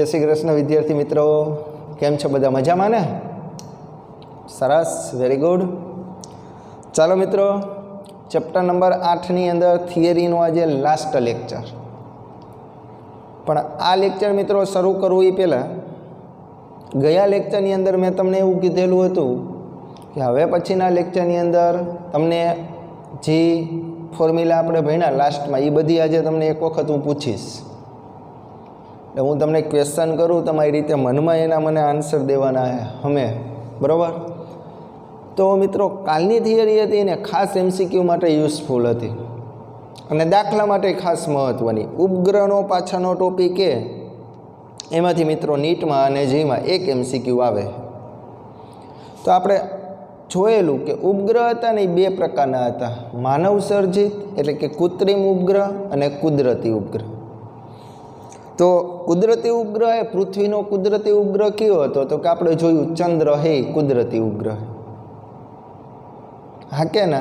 श्री कृष्ण विद्यार्थी मित्रों, केम छो बधा मजामां ने? सरस, वेरी गुड। चलो मित्रों, चैप्टर नंबर 8 नी अंदर थियरीनो आज लास्ट लेक्चर। पण आ लेक्चर मित्रों शरू करवुं ए पहेला गया लेक्चरनी अंदर मैं तमने एवुं कीधेलुं हतुं कि हवे पछीना लेक्चरनी अंदर तमने जे फॉर्म्युला आपणे भण्या लास्टमां ए बधी आज तमने एक वखत हूँ पूछीश। हूँ तमने क्वेश्चन करूँ, तमारी रीते मन में एना मने आंसर देवाना है हमें, बराबर। तो मित्रों कालनी थियरी हती ने खास एमसीक्यू माटे यूजफुल हती अने दाखला माटे खास महत्वनी। उपग्रहनो पाछळनो टॉपिक है, एमांथी मित्रों नीटमां अने जीमां एक एमसीक्यू आवे। तो आपणे जोयेलुं के उपग्रह हता ने बे प्रकारना हता, मानव सर्जित एटले के कृत्रिम उपग्रह अने कुदरती उपग्रह। तो कुदरती उपग्रह है पृथ्वीनो कुदरती उपग्रह क्यों हतो? तो कि आपणे जोयुं चंद्र है कुदरती उपग्रह, हाँ के ना।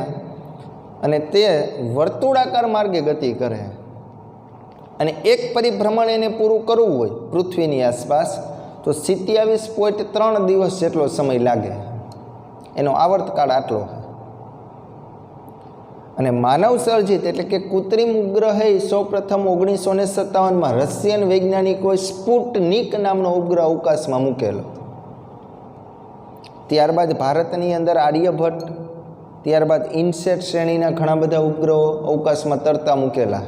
अने ते वर्तुळाकार मार्गे गति करे अने एक परिभ्रमण एने पूरुं करवुं होय पृथ्वीनी आसपास तो 27.3 दिवस जेटलो समय लागे। एनो आवर्तकाळ आटलो। अने मानव सर्जित एटले के कृत्रिम उपग्रह है सौ प्रथम 1957 में रशियन वैज्ञानिकों स्पुटनिक नामनो उपग्रह अवकाश में मूकेलो। त्यारबाद भारतनी अंदर आर्यभट्ट, त्यारबाद इनसेट श्रेणीना घणा बधा उपग्रहो अवकाश में तरता मूकेला।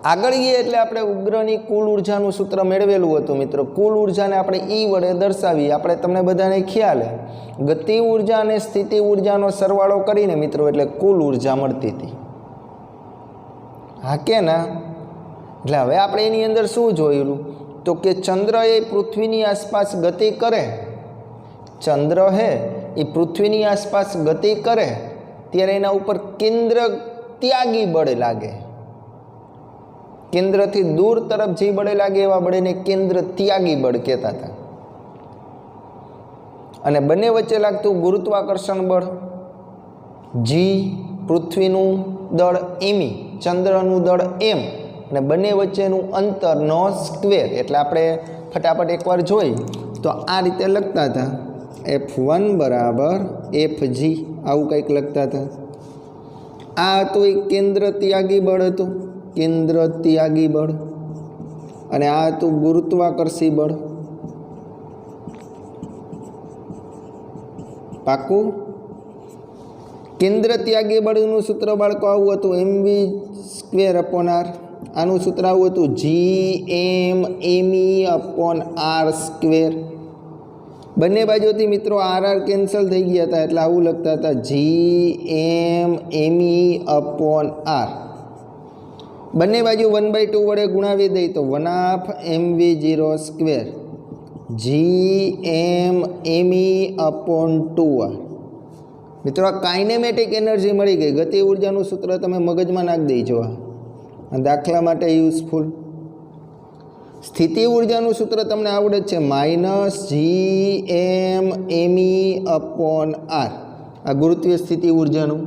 आगळ गए एटले आपणे उपग्रहनी कुल ऊर्जानुं सूत्र मेळवेलुं हतुं मित्रों। कुल ऊर्जाने आपणे ई वडे दर्शावीए। आपणे तमने बधाने ख्याल है गति ऊर्जा और स्थिति ऊर्जानो सरवाळो करीने मित्रों एटले कुल ऊर्जा मळती थी, हाँ के ना। एटले हवे आपणे एनी अंदर शुं जोयुं तो कि चंद्र ए पृथ्वीनी आसपास गति करे, चंद्र है ए पृथ्वीनी आसपास गति करे त्यारे एना उपर केंद्र त्यागी बळ लागे। केंद्र थी दूर तरफ जे बळे लागे एवा बळेने केंद्र त्यागी बळ कहेता था। अने बने वच्चे लागतुं गुरुत्वाकर्षण बळ जी, पृथ्वीनुं दळ एमी, चंद्रनुं दळ एम अने बने वच्चेनुं अंतर नो स्क्वेर। एटले आपणे फटाफट एकवार जोई तो आ रीते लखता था F1 बराबर Fg, आवुं कंईक लखता था। आ तो एक केंद्र त्यागी बळ हतुं, केंद्र त्यागी बळ, अने आ तो गुरुत्वाकर्षी बळ। पाकू केंद्र त्यागी बळनुं सूत्र बाळको आवुं हतुं mv²/r। आनुं सूत्र आवुं हतुं gm_me/r²। बने बाजुथी मित्रों r केन्सल थई गया था एटले आवुं लखता था gm_me/r। बने बाजू 1/2 वडे गुणावी दई तो 1/2 mv02 gm_me/2r। मित्रों काइनेमेटिक एनर्जी मळी गई। गति ऊर्जानुं सूत्र तमे मगजमां नाखी देजो। आ दाखला माटे यूजफुल। स्थिति ऊर्जानुं सूत्र तमने आवडे छे -gm_me/r। आ गुरुत्वीय स्थिति ऊर्जानुं।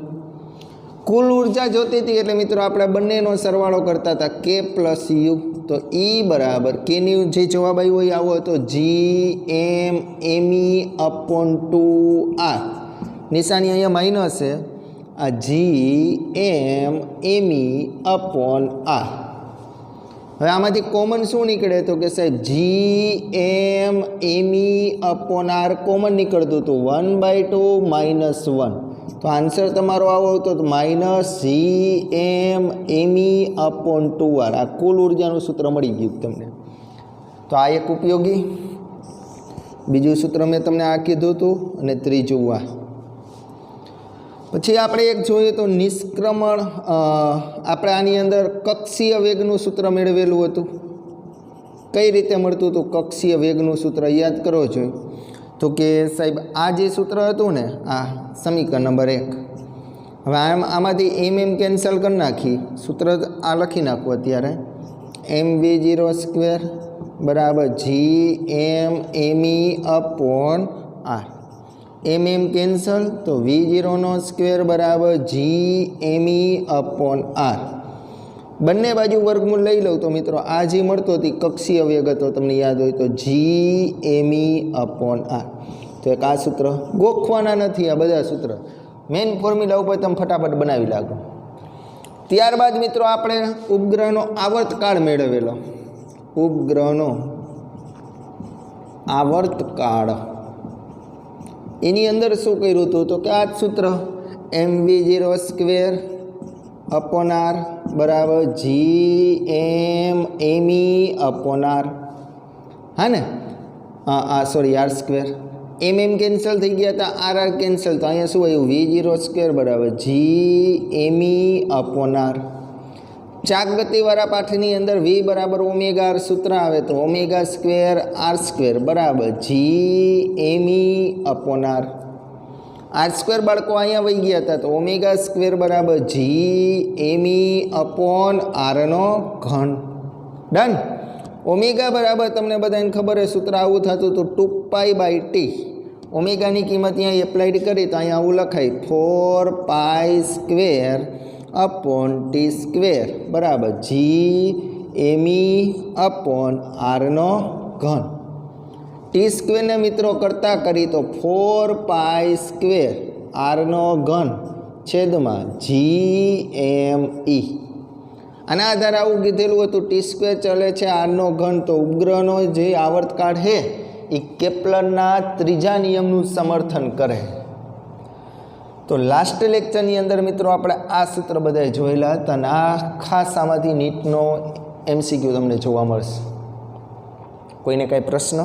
कुल ऊर्जा जोती थी एटले मित्रों आपणे बंनेनो सरवाळो करता था k + u। तो E बराबर k नी जे जवाब आव्यो ए आवो हतो gm_me/2r। निशानी अहींया माइनस है, आ gm_me/r। हवे आमांथी कॉमन शुं निकळे तो कि साहेब gm_me/r कॉमन निकळतुं हतुं 1/2 -1। तो आंसर तमारो आवो तो -gm_me/2r। आ कुल ऊर्जानुं सूत्र मळी गयुं तमने। तो आ एक उपयोगी। बीजुं सूत्र मैं तमने आ कीधुं हतुं अने त्रीजुं आ। पछी आपणे एक जोईए तो निष्क्रमण। आपणे आनी अंदर कक्षीय वेगनुं सूत्र मेळवेलुं हतुं। कई रीते मळतुं हतुं कक्षीय वेगनुं सूत्र याद करो जो तो कि साहेब आ जे सूत्र हतुं ने आ समीकरण नंबर 1। हवे आमांथी एम केन्सल कर नाखी, सूत्र आ लखी नाखो अत्यारे mv02 बराबर gm_me/r। एम केन्सल तो v02 बराबर gme/r। બંને બાજુ વર્ગમૂળ લઈ લઉં તો મિત્રો આ જે મળતો હતી કક્ષીય વેગ હતો, તમને યાદ હોય તો g_m/r. તો એક આ સૂત્ર ગોખવાના નથી, આ બધા સૂત્ર મેઇન ફોર્મ્યુલા ઉપર તમે ફટાફટ બનાવી લાગો. ત્યારબાદ મિત્રો આપણે ઉપગ્રહનો આવર્તકાળ મેળવેલો. ઉપગ્રહનો આવર્તકાળ એની અંદર શું કર્યું હતું તો કે આ જ સૂત્ર mv0² બરાબર gm/r. હા ને, સોરી r². કેન્સલ થઈ ગયા હતા, r કેન્સલ, તો અહીંયા શું આવ્યું v0² બરાબર gm/r. ચાક ગતિવાળા પાઠની અંદર v બરાબર ω/r સૂત્ર આવે તો ω²r² બરાબર gm/r. r² બાળકો અહીંયા વહી ગયા હતા તો ω² બરાબર gm/r². ડન. ઓમેગા બરાબર તમને બધાને ખબર છે સૂત્ર આવું થતું હતું 2π/t. ઓમેગાની કિંમત અહીંયા એપ્લાઇડ કરી તો અહીંયા આવું લખાય 4π² બરાબર gm/r². t² ને મિત્રો કરતા કરી તો 4π²r² છેદમાં gme. આના આધારે આવું કીધેલું હતું t² ચલે છે r3, તો ઉપગ્રહનો જે આવર્તકાળ છે એ કેપ્લરના ત્રીજા નિયમનું સમર્થન કરે. તો લાસ્ટ લેક્ચરની અંદર મિત્રો આપણે આ સૂત્ર બધાએ જોયેલા હતા અને આ ખાસ આમાંથી નીટનો MCQ તમને જોવા મળશે. કોઈને કાંઈ પ્રશ્ન?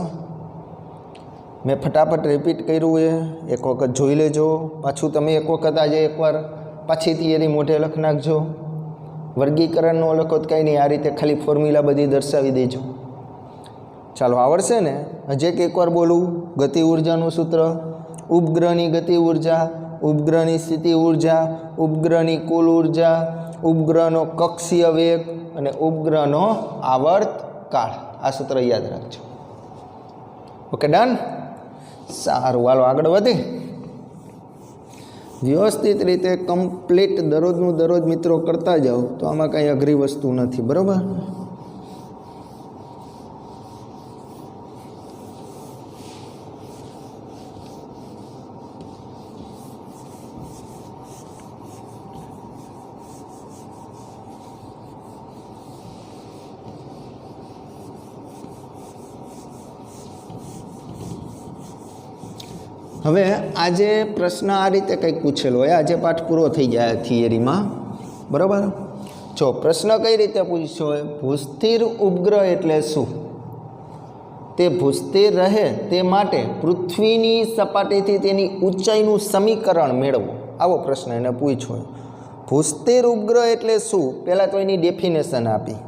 મેં ફટાફટ રિપીટ કર્યું છે, એક વખત જોઈ લેજો. પાછું તમે એક વખત આજે એકવાર પાછી થિયરી મોઢે લખી નાખજો. વર્ગીકરણનો લખો તો કંઈ નહીં, આ રીતે ખાલી ફોર્મ્યુલા બધી દર્શાવી દેજો. ચાલો, આવડશે ને? હજી એકવાર બોલું. ગતિ ઉર્જાનું સૂત્ર: ઉપગ્રહની ગતિ ઉર્જા, ઉપગ્રહની સ્થિતિ ઉર્જા, ઉપગ્રહની કુલ ઉર્જા, ઉપગ્રહનો કક્ષીય વેગ અને ઉપગ્રહનો આવર્તકાળ. આ સૂત્ર યાદ રાખજો. Okay, done. સારું, હાલો આગળ વધી. વ્યવસ્થિત રીતે કમ્પ્લીટ દરરોજનું દરરોજ મિત્રો કરતા જાઓ તો આમાં કાંઈ અઘરી વસ્તુ નથી, બરાબર? હવે આજે પ્રશ્ન આ રીતે કંઈક પૂછેલો હોય. આજે પાઠ પૂરો થઈ જાય થિયરીમાં, બરાબર? જો પ્રશ્ન કઈ રીતે પૂછ્યો હોય, ભૂસ્થિર ઉપગ્રહ એટલે શું? તે ભૂસ્થિર રહે તે માટે પૃથ્વીની સપાટીથી તેની ઊંચાઈનું સમીકરણ મેળવો. આવો પ્રશ્ન એને પૂછ્યો હોય. ભૂસ્થિર ઉપગ્રહ એટલે શું? પહેલાં તો એની ડેફિનેશન આપી.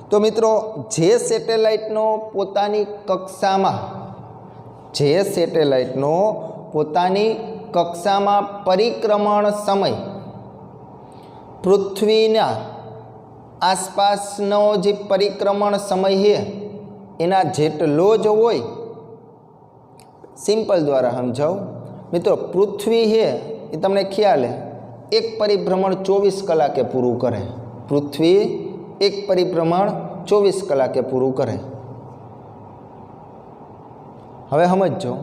તો મિત્રો, જે સેટેલાઇટનો પોતાની કક્ષામાં પરિક્રમણ સમય પૃથ્વીના આસપાસનો જે પરિક્રમણ સમય છે એના જેટલો જ હોય. સિમ્પલ દ્વારા સમજાવું મિત્રો. પૃથ્વી છે એ તમને ખ્યાલ છે એક પરિભ્રમણ 24 કલાકે પૂરું કરે. પૃથ્વી એક પરિભ્રમણ 24 કલાકે પૂરું કરે. હવે સમજો,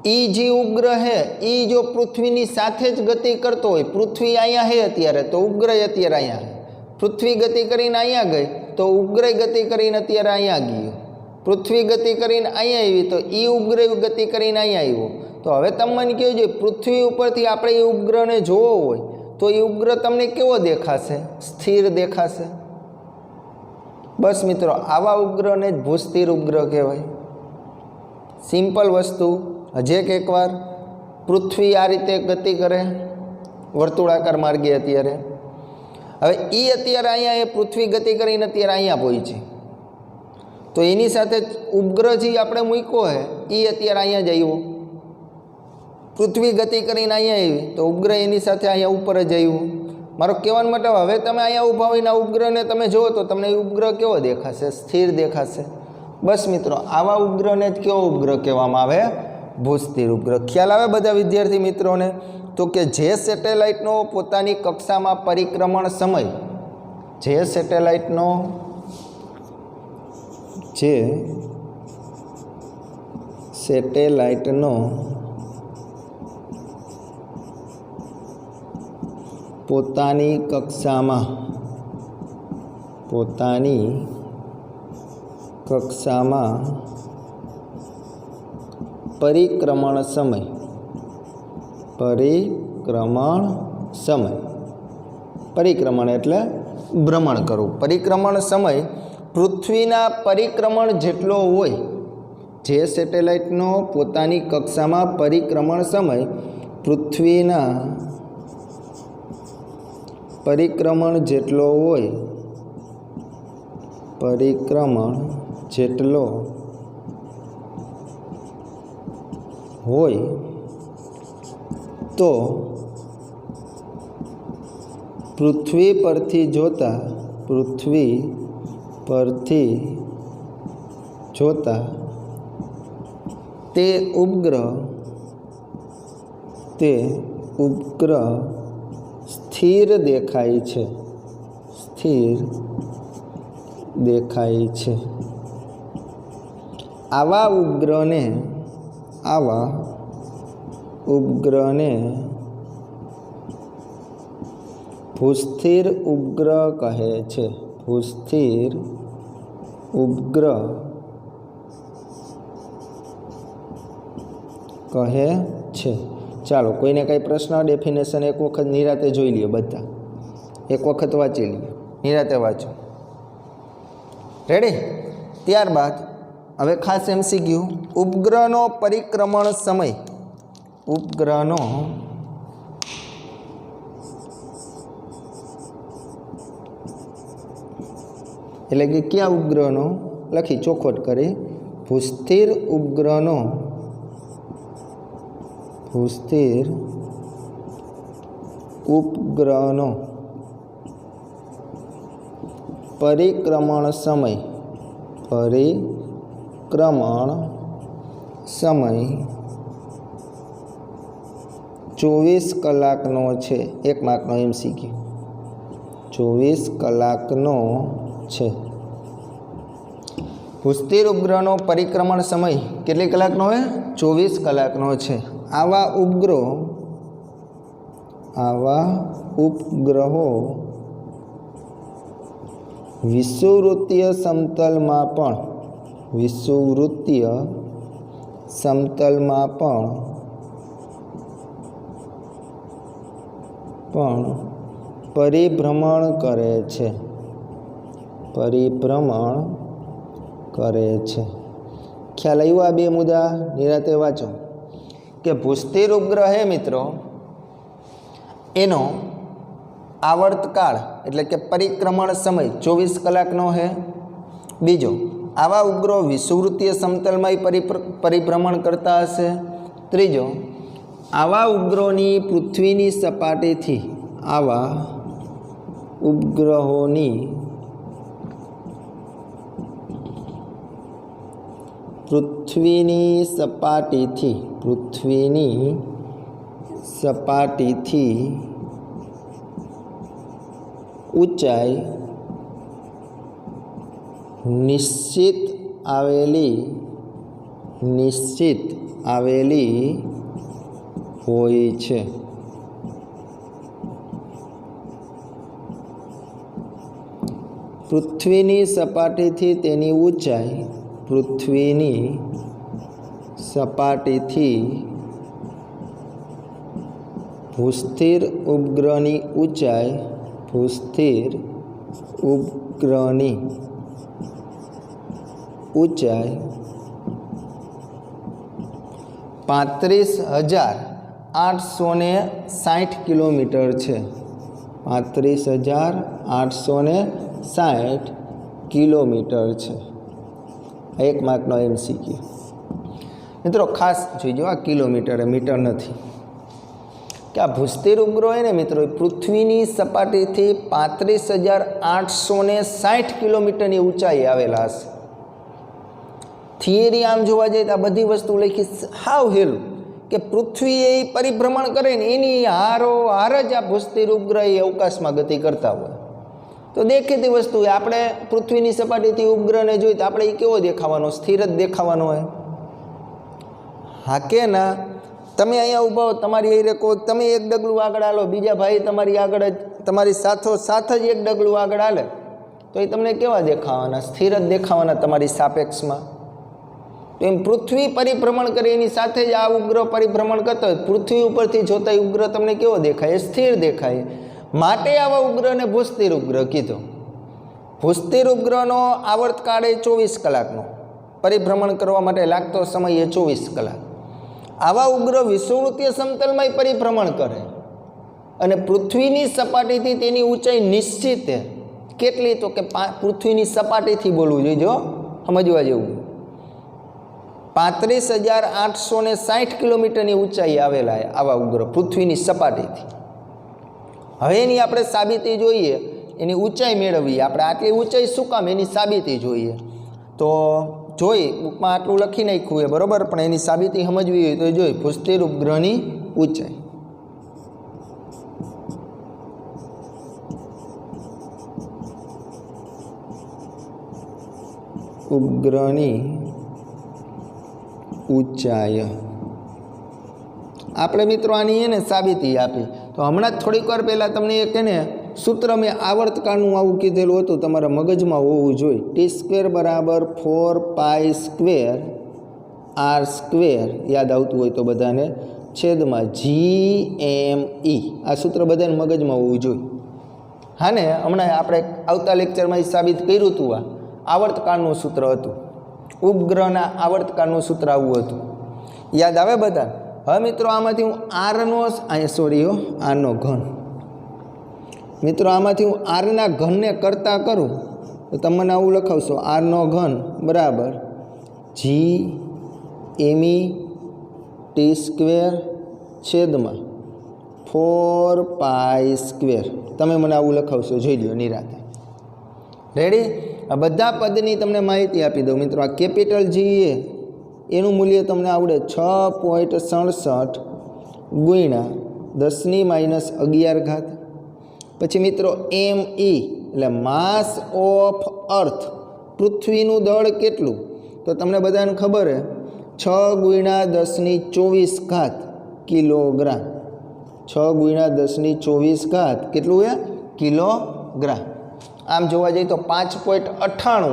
એ જે ઉપગ્રહ છે એ જો પૃથ્વીની સાથે જ ગતિ કરતો હોય, પૃથ્વી અહીંયા છે અત્યારે તો ઉપગ્રહ અત્યારે અહીંયા, પૃથ્વી ગતિ કરીને અહીંયા ગઈ તો ઉપગ્રહ ગતિ કરીને અત્યારે અહીંયા ગયો, પૃથ્વી ગતિ કરીને અહીંયા આવી તો એ ઉપગ્રહ ગતિ કરીને અહીંયા આવ્યો. તો હવે તમે મને કહો છો પૃથ્વી ઉપરથી આપણે એ ઉપગ્રહને જોવો હોય તો એ ઉપગ્રહ તમને કેવો દેખાશે? સ્થિર દેખાશે. બસ મિત્રો, આવા ઉપગ્રહને જ ભૂસ્થિર ઉપગ્રહ કહેવાય. સિમ્પલ વસ્તુ. હજી એકવાર, પૃથ્વી આ રીતે ગતિ કરે વર્તુળાકાર માર્ગે અત્યારે. હવે એ અત્યારે અહીંયા એ પૃથ્વી ગતિ કરીને અત્યારે અહીંયા પહોંચી, તો એની સાથે ઉપગ્રહ જે આપણે મૂક્યો છે એ અત્યારે અહીંયા જ આવ્યો. પૃથ્વી ગતિ કરીને અહીંયા આવી તો ઉપગ્રહ એની સાથે અહીંયા ઉપર જ આવ્યું. મારો કહેવાનો મતલબ, હવે તમે અહીંયા ઊભા હોઈને આ ઉપગ્રહને તમે જુઓ તો તમને એ ઉપગ્રહ કેવો દેખાશે? સ્થિર દેખાશે. બસ મિત્રો, આવા ઉપગ્રહને જ કેવો ઉપગ્રહ કહેવામાં આવે? ભૂસ્થિર ઉપગ્રહ. ખ્યાલ આવે બધા વિદ્યાર્થી મિત્રોને? તો કે જે સેટેલાઇટનો પોતાની કક્ષામાં પરિક્રમણ સમય જે સેટેલાઇટનો પોતાની કક્ષામાં પરિક્રમણ એટલે ભ્રમણ કરવું. પરિક્રમણ સમય પૃથ્વીના પરિક્રમણ જેટલો હોય. જે સેટેલાઇટનો પોતાની કક્ષામાં પરિક્રમણ સમય પૃથ્વીના પરિક્રમણ જેટલો હોય તો પૃથ્વી પરથી જોતા તે ઉપગ્રહ સ્થિર દેખાય છે. આવા ઉપગ્રહને ભૂસ્થિર ઉપગ્રહ કહે છે. ચાલો, કોઈને કંઈ પ્રશ્ન, ડેફિનેશન એક વખત નિરાતે જોઈ લ્યો. બધા એક વખત વાંચી લ્યો, નિરાતે વાંચો. રેડી? ત્યારબાદ હવે ખાસ MCQ, ઉપગ્રહનો પરિક્રમણ સમય. ઉપગ્રહનો એટલે કે કયા ઉપગ્રહનો લખી ચોખવટ કરી. ભૂસ્થિર ઉપગ્રહનો પરિક્રમણ સમય 24 કલાકનો છે. 1 માર્કનો MCQ. 24 કલાકનો છે. ભૂસ્થિર ઉપગ્રહનો પરિક્રમણ સમય કેટલી કલાકનો હોય? 24 કલાકનો છે. આવા ઉપગ્રહો વિષુવવૃત્તીય સમતલમાં પણ પરિભ્રમણ કરે છે. ખ્યાલ આવ્યો? આ બે મુદ્દા નિરાતે વાંચો. કે ભૂસ્થિર ઉપગ્રહ હે મિત્રો, એનો આવર્તકાળ એટલે કે પરિક્રમણ સમય 24 કલાકનો છે. બીજો, આવા ઉપગ્રહો વિષુવવૃત્તીય સમતલમાં પરિભ્રમણ કરતા હશે. ત્રીજો, આવા ઉપગ્રહોની પૃથ્વીની સપાટીથી પૃથ્વીની સપાટીથી ઊંચાઈ નિશ્ચિત આવેલી હોય છે. પૃથ્વીની સપાટીથી તેની ઊંચાઈ ભૂસ્થિર ઉપગ્રહની ઊંચાઈ 35,860 કિલોમીટર છે. 35,860 કિલોમીટર છે. 1 માર્કનો MCQ. મિત્રો ખાસ જોઈજો, આ કિલોમીટર મીટર નથી. કે આ ભૂસ્થિર ઉપગ્રહ હોય ને મિત્રો, પૃથ્વીની સપાટીથી 35,860 કિલોમીટરની ઊંચાઈ આવેલા હશે. થિયરી આમ જોવા જઈએ તો આ બધી વસ્તુ લખી હાવ હેલું, કે પૃથ્વી એ પરિભ્રમણ કરે ને એની હાર જ આ ભૂસ્થિર ઉપગ્રહ એ અવકાશમાં ગતિ કરતા હોય. તો દેખીતી વસ્તુ આપણે પૃથ્વીની સપાટીથી ઉપગ્રહને જોઈએ તો આપણે એ કેવો દેખાવાનો? સ્થિર જ દેખાવાનો હોય. હા કે ના? તમે અહીંયા ઊભા હો, તમારી એ રેકો, તમે એક ડગલું આગળ હાલો, બીજા ભાઈ તમારી આગળ જ, તમારી સાથ જ એક ડગલું આગળ હાલે તો એ તમને કેવા દેખાવાના? સ્થિર જ દેખાવાના તમારી સાપેક્ષમાં. તો એમ પૃથ્વી પરિભ્રમણ કરે એની સાથે જ આ ઉપગ્રહ પરિભ્રમણ કરતો હોય, પૃથ્વી ઉપરથી જોતા ઉપગ્રહ તમને કેવો દેખાય? સ્થિર દેખાય. માટે આવા ઉપગ્રહને ભૂસ્થિર ઉપગ્રહ કીધો. ભૂસ્થિર ઉપગ્રહનો આવર્તકાળ એ 24 કલાકનો, પરિભ્રમણ કરવા માટે લાગતો સમય એ 24 કલાક. આવા ઉપગ્રહ વિષુવવૃત્તીય સમતલમાં પરિભ્રમણ કરે અને પૃથ્વીની સપાટીથી તેની ઊંચાઈ નિશ્ચિત છે. કેટલી? તો કે પૃથ્વીની સપાટીથી બોલવું જોઈએ, જો સમજવા જેવું. 35,860 કિલોમીટરની ઊંચાઈ આવેલા આવા ઉપગ્રહ પૃથ્વીની સપાટીથી. હવે એની આપણે સાબિતી જોઈએ, એની ઊંચાઈ મેળવીએ આપણે. આટલી ઊંચાઈ શું કામ? એની સાબિતી જોઈએ. તો જોઈ બુકમાં આટલું લખી નાખ્યું છે બરાબર, પણ એની સાબિતી સમજવી હોય તો જોઈ ભૂસ્થિર ઉપગ્રહની ઊંચાઈ. ઉપગ્રહની ઊંચાઈ આપણે મિત્રો આની એને સાબિતી આપી. તો હમણાં જ થોડીક વાર પહેલાં તમને એક એને સૂત્ર મેં આવર્તકાળનું આવું કીધેલું હતું, તમારા મગજમાં હોવું જોઈએ. t² બરાબર 4π² r², યાદ આવતું હોય તો બધાને, છેદમાં GME. આ સૂત્ર બધાને મગજમાં હોવું જોઈએ. હા ને? હમણાં આપણે આવતા લેક્ચરમાં સાબિત કર્યું હતું. આ આવર્તકાળનું સૂત્ર હતું, ઉપગ્રહના આવર્તકાળનું સૂત્ર આવું હતું. યાદ આવે બધા? હવે મિત્રો આમાંથી હું આરનો ઘન, મિત્રો આમાંથી હું આરના ઘનને કરતા કરું તો તમને આવું લખાવશો, આરનો ઘન બરાબર GME t² છેદમાં 4π². તમે મને આવું લખાવશો, જોઈ લો નિરાતે. રેડી? આ બધા પદની તમને માહિતી આપી દઉં મિત્રો. આ કેપિટલ G એનું મૂલ્ય તમને આવડે 6.67 ગુણ્યા 10⁻11. પછી મિત્રો ME એટલે માસ ઓફ અર્થ, પૃથ્વીનું દળ કેટલું? તો તમને બધાને ખબર છે 6 ગુણ્યા 10⁻24 કિલોગ્રામ. 6 ગુણ્યા 10⁻24 કેટલું છે? કિલોગ્રામ. આમ જોવા જઈએ તો 5.98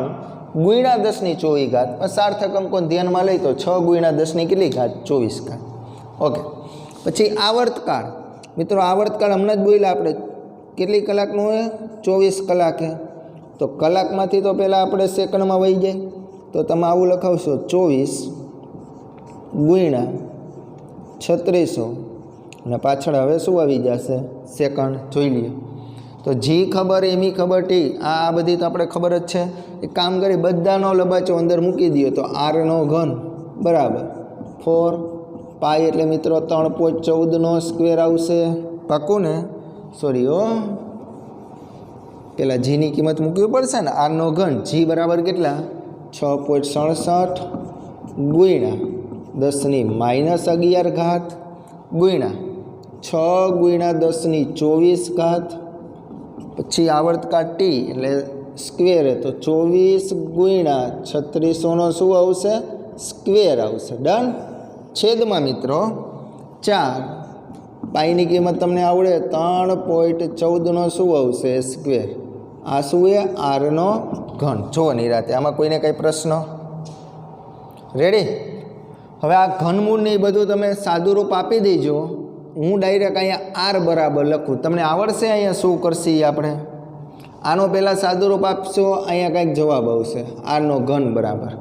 ગુણ્યા 10⁻24. સાર્થક અંકોને ધ્યાનમાં લઈ તો 6 ગુણ્યા 10⁻24. ઓકે. પછી આવર્તકાળ મિત્રો, આવર્તકાળ હમણાં જ બોલ્યા આપણે, કેટલી કલાકનું હોય? 24 કલાકે. તો કલાકમાંથી તો પહેલાં આપણે સેકન્ડમાં વહી જાય, તો તમે આવું લખાવશો 24 ગુણ્યા 3600 અને પાછળ હવે શું આવી જશે? સેકન્ડ. જોઈ લઈએ. તો જી ખબર, એમી ખબર, ટી આ બધી તો આપણે ખબર જ છે. એક કામ કરી, બધાનો લબાચો અંદર મૂકી દઈએ તો આરનો ઘન બરાબર 4π એટલે મિત્રો 3.14 આવશે. પાકું ને? સોરી પેલા જીની કિંમત મૂકવી પડશે ને. આરનો ઘન જી બરાબર કેટલા? 6.67 ગુણ્યા 10⁻11 ગુણ્યા 6 ગુણ્યા 10⁻24. પછી આવર્તકાળ ટી એટલે સ્ક્વેર, તો 24 ગુણ્યા 3600નો શું આવશે? સ્ક્વેર આવશે. ડન. છેદમાં મિત્રો 4, પાઈની કિંમત તમને આવડે 3.14નો શું આવશે? સ્ક્વેર. આ શું છે? આરનો ઘન. જો નિરાતે. આમાં કોઈને કંઈ પ્રશ્ન? રેડી? હવે આ ઘનમૂળ ને એ બધું તમે સાદું રૂપ આપી દેજો. હું ડાયરેક્ટ અહીંયા આર બરાબર લખું. તમને આવડશે અહીંયા શું કરશે આપણે? આનો પહેલાં સાદું રૂપ આપશો, અહીંયા કંઈક જવાબ આવશે, આરનો ઘન બરાબર.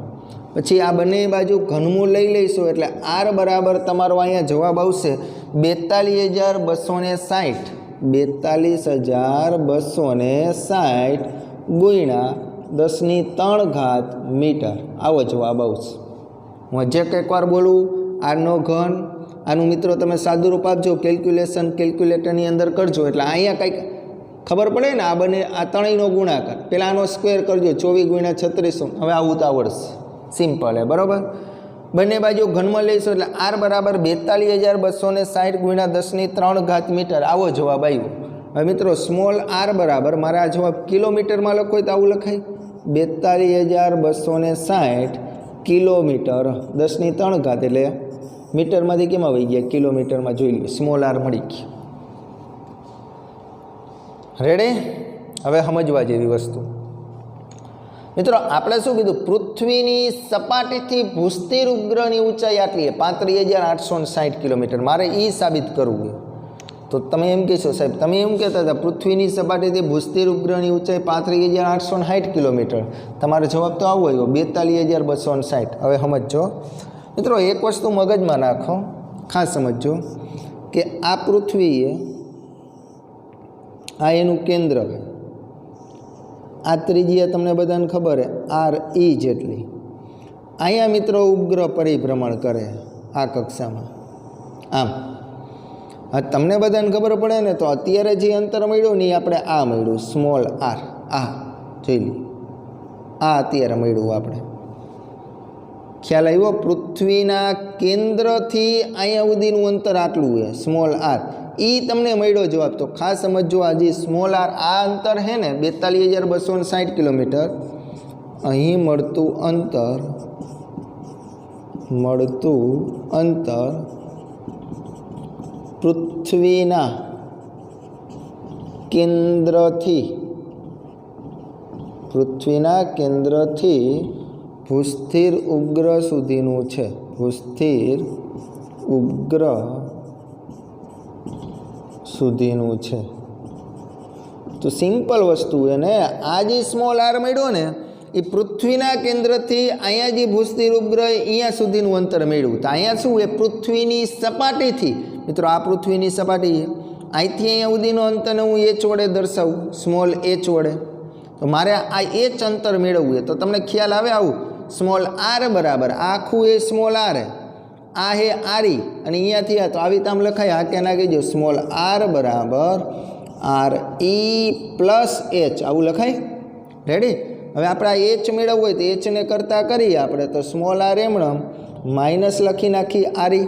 પછી આ બંને બાજુ ઘનમૂળ લઈ લઈશું એટલે આર બરાબર તમારો અહીંયા જવાબ આવશે 42,260. 42,260 ગુણ્યા 10⁻³ મીટર. આવો જવાબ આવશે. હું જે કંઈક વાર બોલું, આરનો ઘન, આનું મિત્રો તમે સાદું રૂપ આપજો, કેલ્ક્યુલેટરની અંદર કરજો એટલે અહીંયા કંઈક ખબર પડે ને. આ બંને, આ ત્રણેયનો ગુણાકાર, પહેલાં આનો સ્ક્વેર કરજો, 24 ગુણ્યા 3600. હવે આવું તો આવડશે, સિમ્પલ હે બરાબર. બંને બાજુ ઘનમાં લઈશું એટલે આર બરાબર 42,260 ગુણ્યા 10⁻³ મીટર. આવો જવાબ આવ્યો. હવે મિત્રો સ્મોલ આર બરાબર મારે આ જવાબ કિલોમીટરમાં લખો હોય તો આવું લખાય 42,260 કિલોમીટર 10 ની 3 ઘાત એટલે મીટરમાંથી કેમાં વહી ગયા કિલોમીટરમાં જોઈ લો સ્મોલ આર મળી ગયું રેડી હવે સમજવા જેવી વસ્તુ મિત્રો આપણે શું કીધું પૃથ્વીની સપાટીથી ભૂસ્થિર ઉપગ્રહની ઊંચાઈ આટલી 35,860 કિલોમીટર મારે એ સાબિત કરવું તો તમે એમ કહેશો સાહેબ તમે એમ કહેતા હતા પૃથ્વીની સપાટીથી ભૂસ્થિર ઉપગ્રહની ઊંચાઈ 35,860 કિલોમીટર તમારો જવાબ તો આવો આવ્યો 42,260 હવે સમજો મિત્રો એક વસ્તુ મગજમાં નાખો ખાસ સમજો કે આ પૃથ્વીએ આ એનું કેન્દ્ર આ ત્રિજ્યા તમને બધાને ખબર આર ઈ જેટલી અહીંયા મિત્રો ઉપગ્રહ પરિભ્રમણ કરે આ કક્ષામાં આમ હા તમને બધાને ખબર પડે ને તો અત્યારે જે અંતર મળ્યું ને આપણે આ મળ્યું સ્મોલ આર આ જોઈ લઈએ આ અત્યારે મળ્યું આપણે ખ્યાલ આવ્યો પૃથ્વીના કેન્દ્રથી અહીંયા સુધીનું અંતર આટલું છે સ્મોલ આર એ તમને મળ્યો જવાબ તો ખાસ સમજો આ જે સ્મોલ આર આ અંતર છે ને 42,260 કિલોમીટર અહીં મળતું અંતર પૃથ્વીના કેન્દ્રથી ભૂસ્થિર ઉપગ્રહ સુધીનું છે ભૂસ્થિર ઉપગ્રહ સુધીનું છે તો સિમ્પલ વસ્તુ એને આ જે સ્મોલ આર મળ્યો ને એ પૃથ્વીના કેન્દ્રથી અહીંયા જે ભૂસ્થિર ઉપગ્રહ અહીંયા સુધીનું અંતર મળ્યું તો અહીંયા શું એ પૃથ્વીની સપાટીથી મિત્રો આ પૃથ્વીની સપાટી અહીંથી અહીંયા સુધીનું અંતરને હું એચ વડે દર્શાવું સ્મોલ એચ વડે તો મારે આ એચ અંતર મેળવવું છે તો તમને ખ્યાલ આવે આવું સ્મોલ આર બરાબર આખું એ સ્મોલ આર આ હે આરી અને અહીંયાથી આ તો આવી તામ લખાય આ કે ના કહેજો સ્મોલ આર બરાબર આર ઈ પ્લસ એચ આવું લખાય રેડી હવે આપણે આ એચ મેળવવું હોય તો એચને કરતાં કરીએ આપણે તો સ્મોલ આર એમણમ માઇનસ લખી નાખી આરી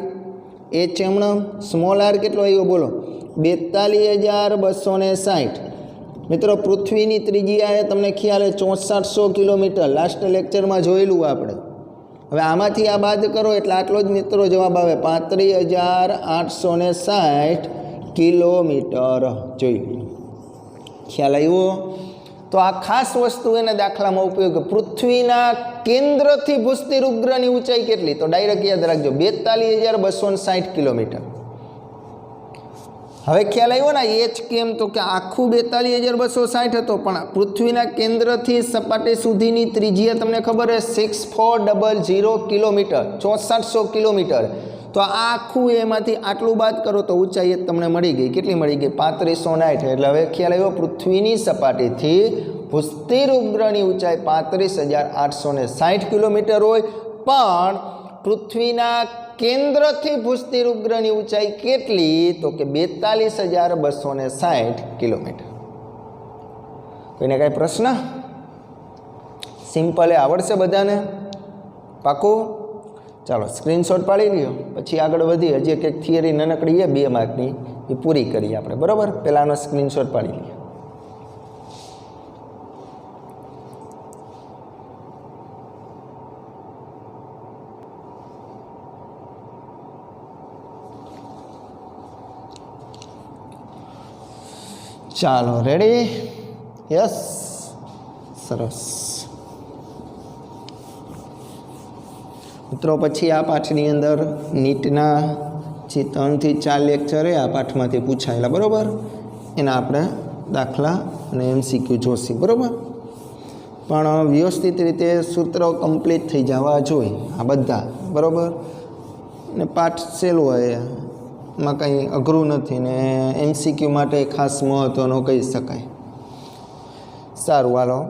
એચ એમણમ સ્મોલ આર કેટલો આવ્યો બોલો 42,260 મિત્રો પૃથ્વીની ત્રિજ્યા એ તમને ખ્યાલ 6400 કિલોમીટર લાસ્ટ લેક્ચરમાં જોયેલું આપણે હવે આમાંથી આ બાદ કરો એટલે આટલો જ મિત્રો જવાબ આવે 35,860 કિલોમીટર જોઈ ખ્યાલ આવ્યો તો આ ખાસ વસ્તુ એને દાખલામાં ઉપયોગ પૃથ્વીના કેન્દ્રથી ભૂસ્થિર ઉપગ્રહની ઊંચાઈ કેટલી તો ડાયરેક્ટ યાદ રાખજો 42,260 કિલોમીટર હવે ખ્યાલ આવ્યો ને એચ કેમ તો કે આખું 42,260 હતો પણ પૃથ્વીના કેન્દ્રથી સપાટી સુધીની ત્રિજ્યા તમને ખબર છે 6400 કિલોમીટર 6400 કિલોમીટર તો આ આખું એમાંથી આટલું બાદ કરો તો ઊંચાઈ તમને મળી ગઈ કેટલી મળી ગઈ 3560 એટલે હવે ખ્યાલ આવ્યો પૃથ્વીની સપાટીથી ભૂસ્થિર ઉપગ્રહની ઊંચાઈ 35,860 કિલોમીટર હોય પણ પૃથ્વીના કેન્દ્રથી ભૂસ્થિર ઉપગ્રહની ઊંચાઈ કેટલી તો કે 42,260 કિલોમીટર કોઈને કાંઈ પ્રશ્ન સિમ્પલ આવડશે બધાને પાકું ચાલો સ્ક્રીનશોટ પાડી લ્યો પછી આગળ વધી હજી એક થિયરી નાનકડી છે 2 માર્કની એ પૂરી કરીએ આપણે બરાબર પહેલાંનો સ્ક્રીનશોટ પાડી લઈએ ચાલો રેડી યસ સરસ મિત્રો પછી આ પાઠની અંદર નીટના જે 3 થી 4 લેક્ચર આ પાઠમાંથી પૂછાયેલા બરાબર એના આપણે દાખલા અને MCQ જોશી બરાબર પણ વ્યવસ્થિત રીતે સૂત્રો કમ્પ્લીટ થઈ જવા જોઈએ આ બધા બરાબર ને પાઠ સહેલો હોય માં કંઈ અઘરું નથી ને MCQ માટે ખાસ મહત્ત્વનો કહી શકાય સારું હાલો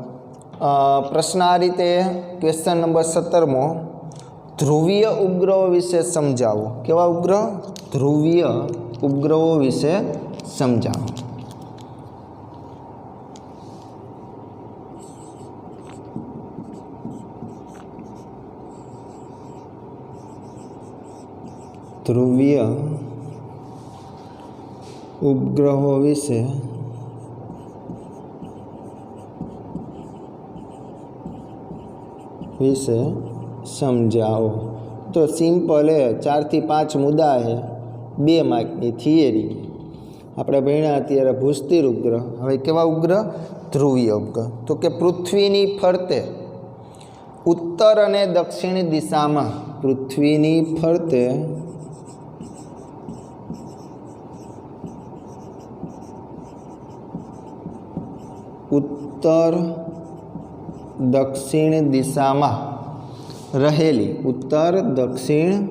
પ્રશ્ન આ રીતે ક્વેશ્ચન નંબર 17મો ધ્રુવીય ઉપગ્રહો વિશે સમજાવો કેવા ઉપગ્રહ ધ્રુવીય ઉપગ્રહો વિશે સમજાવો ધ્રુવીય ઉપગ્રહો વિશે विषे समझाओ। तो सिंपल है, 4 થી 5 मुद्दा है, 2 मार्कनी थियरी। આપણે ભણ્યા અત્યારે ભૂસ્थिर ઉપગ્રહ, હવે કેવા ઉપગ્રહ? ધ્રુવીય ઉપગ્રહ। તો કે પૃથ્વીની ફરતે ઉત્તર અને દક્ષિણ દિશામાં, પૃથ્વીની ફરતે उत्तर दक्षिण दिशा में रहेली, उत्तर दक्षिण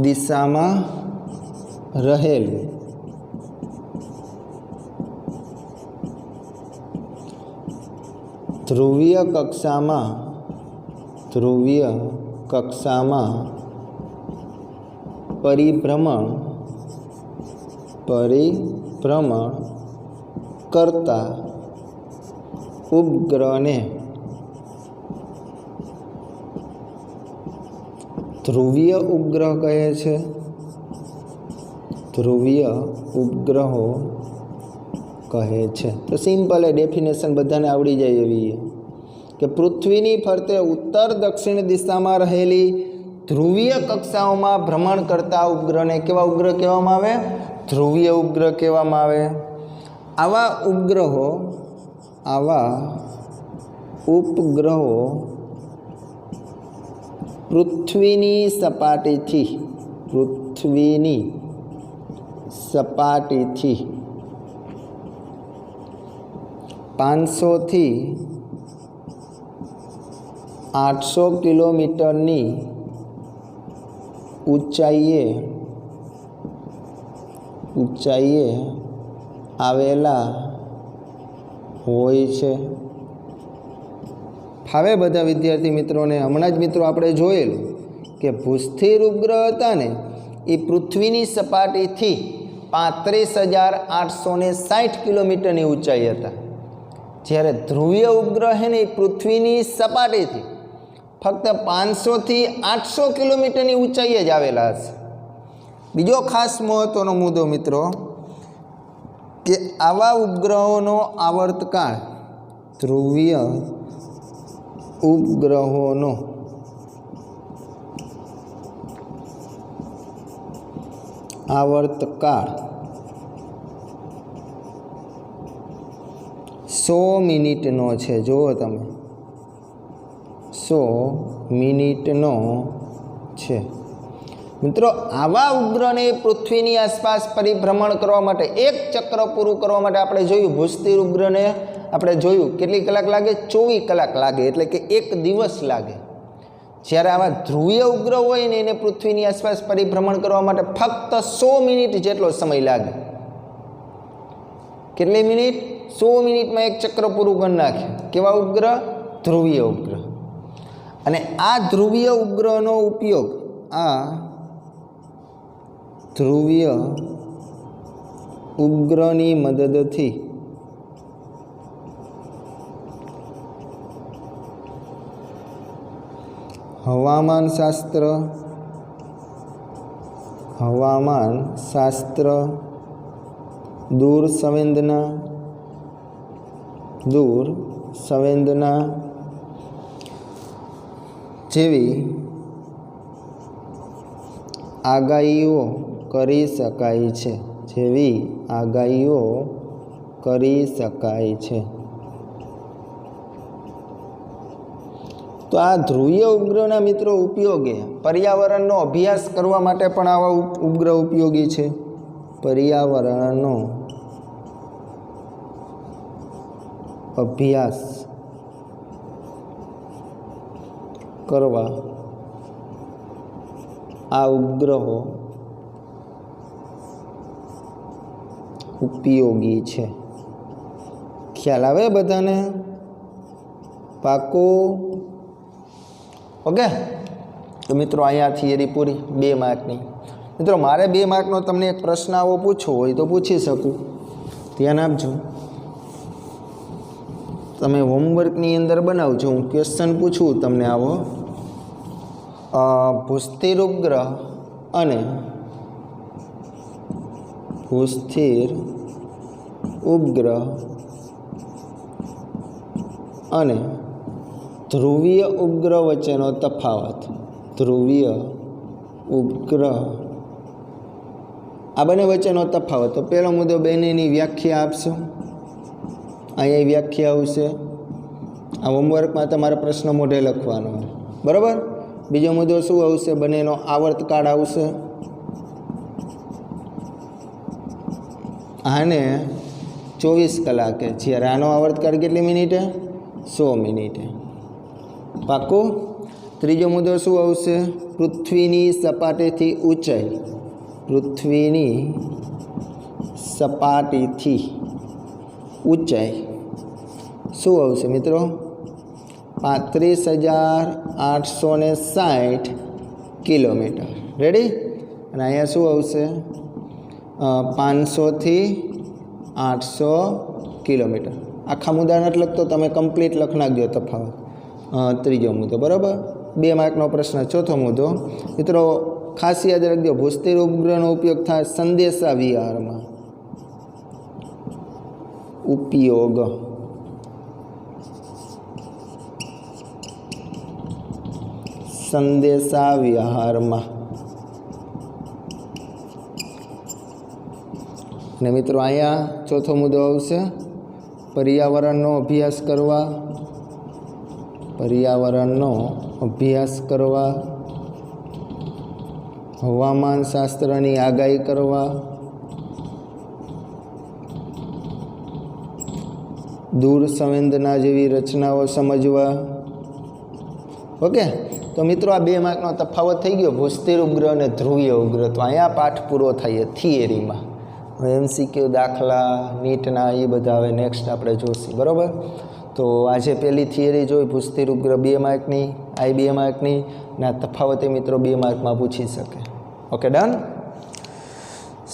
दिशा में रहेली ध्रुवीय कक्षा में परिभ्रमण करता उपग्रह ने ध्रुवीय उपग्रह कहे छे। ध्रुवीय उपग्रहो कहे छे। तो सिंपल है, डेफिनेशन बधाने आवड़ी जाए एवी है कि पृथ्वीनी फरते उत्तर दक्षिण दिशा में रहेली ध्रुवीय कक्षाओं में भ्रमण करता उपग्रह ने केवा उपग्रह कहेवामां आवे? ध्रुवीय उपग्रह कहेवामां आवे। आवा उपग्रहो पृथ्वीनी सपाटीथी 500 થી 800 किलोमीटरनी ऊंचाईए आवेला होय छे। फावे बधा विद्यार्थी मित्रों ने हमणां ज मित्रों आपणे जोयेलुं के भूस्थिर उपग्रह हता ने ए पृथ्वीनी सपाटीथी 35,860 किलोमीटरनी ऊंचाई हता, ज्यारे ध्रुवीय उपग्रह है ने पृथ्वीनी सपाटीथी फक्त 500 થી 800 किलोमीटरनी ऊंचाईए ज आवेला हशे। बीजो खास महत्वनो मुद्दो मित्रों कि आवा उपग्रहोनो आवर्तकाळ, ध्रुवीय उपग्रहोनो आवर्तकाळ 100 मिनिटनो छे। जुओ तमे 100 मिनिटनो छे। मित्रों आवा उपग्रह ने पृथ्वीनी आसपास परिभ्रमण करवा माटे एक चक्र पूरुं करवा माटे आपणे जोयुं भूस्थिर उपग्रह ने आपणे जोयुं केटली कलाक लागे? 24 कलाक लागे, एटले के एक दिवस लागे। ज्यारे आवा ध्रुवीय उपग्रह होय ने एने पृथ्वीनी आसपास परिभ्रमण करवा माटे फक्त 100 मिनिट जेटलो समय लागे। केटली मिनिट? 100 मिनिट में एक चक्र पूरुं करी नाखे। केवा उपग्रह? ध्रुवीय उपग्रह। अने आ ध्रुवीय उपग्रहनो उपयोग ध्रुवीय उपग्रहनी मददथी हवामान शास्त्र, दूर संवेदना जेवी आगाहीओ करी शकाय छे। तो आ ध्रुवीय उपग्रहना मित्रों उपयोगे पर्यावरणनो अभ्यास करवा माटे पण आवा उपग्रह उपयोगी छे। पर्यावरणनो अभ्यास करवा आ उपग्रहो उपयोगी छे। ख्याल आवे बधाने? पाको? ओके। तो मित्रों अहींया थियरी पूरी 2 मार्कनी। मित्रों मारे 2 मार्कनो तमने एक प्रश्न आवो पूछવો હોય तो पूछी શકું, ધ્યાન આપજો। તમે હોમવર્કની અંદર બનાવજો, હું ક્વેશ્ચન પૂછું તમને આવો। ભૂસ્थिर ઉપગ્રહ અને ભૂસ્थिर ઉપગ્રહ અને ધ્રુવીય ઉપગ્રહ વચ્ચેનો તફાવત. ધ્રુવીય ઉપગ્રહ આ બંને વચ્ચેનો તફાવત. તો પહેલો મુદ્દો બંનેની વ્યાખ્યા આપશો. અહીંયા વ્યાખ્યા આવશે. આ હોમવર્કમાં તમારે પ્રશ્ન મોઢે લખવાનો, બરાબર. બીજો મુદ્દો શું આવશે? બંનેનો આવર્તકાળ આવશે. આને 24 કલાકે, જ્યારે આનો આવર્તકાળ કેટલી મિનિટે? 100 મિનિટે. પાકું. ત્રીજો મુદ્દો શું આવશે? પૃથ્વીની સપાટીથી ઊંચાઈ. પૃથ્વીની સપાટીથી ઊંચાઈ શું આવશે મિત્રો? 35,860 કિલોમીટર. રેડી? અને અહીંયા શું આવશે? 500 થી 800 કિલોમીટર. આખા મુદ્દા નથી લખતો, તમે કમ્પ્લીટ લખી નાખજો તફાવત. ત્રીજો મુદ્દો, બરાબર. 2 માર્કનો પ્રશ્ન. ચોથો મુદ્દો મિત્રો ખાસ યાદ રાખજો, ભૂસ્તર ઉપગ્રહનો ઉપયોગ થાય સંદેશા વિહારમાં. ઉપયોગ સંદેશા વિહારમાં. અને મિત્રો અહીંયા ચોથો મુદ્દો આવશે પર્યાવરણનો અભ્યાસ કરવા. પર્યાવરણનો અભ્યાસ કરવા, હવામાન શાસ્ત્રની આગાહી કરવા, દૂર સંવેદના જેવી રચનાઓ સમજવા. ઓકે, તો મિત્રો આ 2 માર્કનો તફાવત થઈ ગયો, ભૂસ્તર ઉપગ્રહ અને ધ્રુવીય ઉપગ્રહ. તો અહીંયા પાઠ પૂરો થાય થિયરીમાં. હવે MCQ દાખલા નીટના એ બધા હવે નેક્સ્ટ આપણે જોઈશું, બરાબર. તો આજે પહેલી થિયરી જોઈ ભૂસ્તર ઉપગ્રહ 2 માર્કની, આ 2 માર્કની, ના તફાવતે મિત્રો 2 માર્કમાં પૂછી શકે. Okay, done.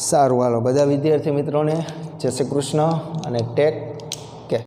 સારું, હાલો બધા વિદ્યાર્થી મિત્રોને જય શ્રી કૃષ્ણ અને ટેક